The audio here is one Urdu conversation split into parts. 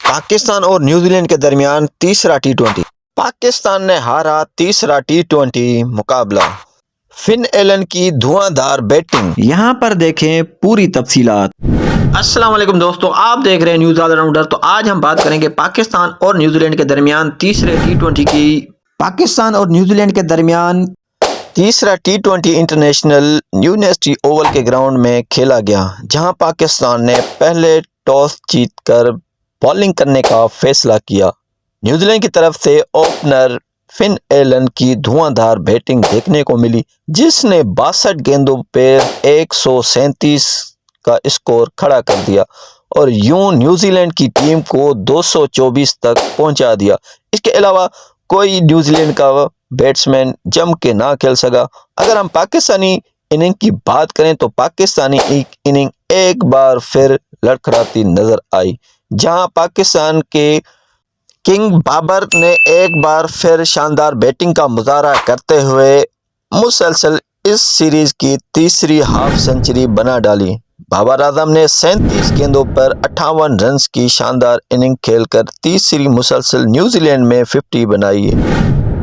پاکستان اور نیوزی لینڈ کے درمیان تیسرا ٹی 20۔ پاکستان نے ہارا تیسرا ٹی 20 مقابلہ۔ فن ایلن کی دھواں دھار بیٹنگ، یہاں پر دیکھیں پوری تفصیلات۔ السلام علیکم دوستو، آپ دیکھ رہے ہیں نیوز آل راؤنڈر۔ تو آج ہم بات کریں گے پاکستان اور نیوزی لینڈ کے درمیان تیسرے ٹی 20 کی۔ پاکستان اور نیوزی لینڈ کے درمیان تیسرا ٹی 20 انٹرنیشنل یونیورسٹی اوول کے گراؤنڈ میں کھیلا گیا، جہاں پاکستان نے پہلے ٹاس جیت کر بالنگ کرنے کا فیصلہ کیا۔ نیوزی لینڈ کی طرف سے اوپنر فن ایلن کی دھواں دھار بیٹنگ دیکھنے کو ملی، جس نے 62 گیندوں پہ 137 کا اسکور کھڑا کر دیا اور یوں نیوزی لینڈ کی ٹیم کو 224 تک پہنچا دیا۔ اس کے علاوہ کوئی نیوزی لینڈ کا بیٹسمین جم کے نہ کھیل سکا۔ اگر ہم پاکستانی اننگ کی بات کریں تو پاکستانی اننگ ایک بار پھر لڑکھڑاتی نظر آئی، جہاں پاکستان کے کنگ بابر نے ایک بار پھر شاندار بیٹنگ کا مظاہرہ کرتے ہوئے مسلسل اس سیریز کی تیسری ہاف سینچری بنا ڈالی۔ بابر اعظم نے 37 گیندوں پر 58 رنز کی شاندار اننگ کھیل کر تیسری مسلسل نیوزی لینڈ میں 50 بنائی ہے۔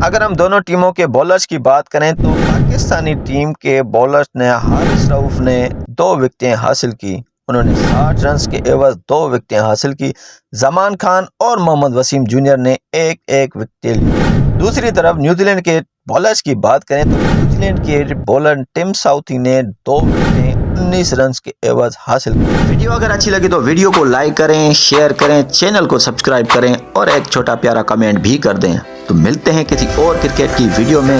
اگر ہم دونوں ٹیموں کے بولرز کی بات کریں تو پاکستانی ٹیم کے بولرز نے حارث رؤف نے 2 وکٹیں حاصل کی، انہوں نے 60 رنز کے عوض 2 وکٹیں حاصل کی۔ زمان خان اور محمد وسیم جونیئر نے ایک وکٹیں لی۔ دوسری طرف نیوزی لینڈ کے بولرز کی بات کریں تو نیوزی لینڈ کے بولر ٹم ساؤتھی نے 2 وکٹیں 19 رنز کے عوض حاصل کی۔ ویڈیو اگر اچھی لگی تو ویڈیو کو لائک کریں، شیئر کریں، چینل کو سبسکرائب کریں اور ایک چھوٹا پیارا کمنٹ بھی کر دیں۔ تو ملتے ہیں کسی اور کرکٹ کی ویڈیو میں۔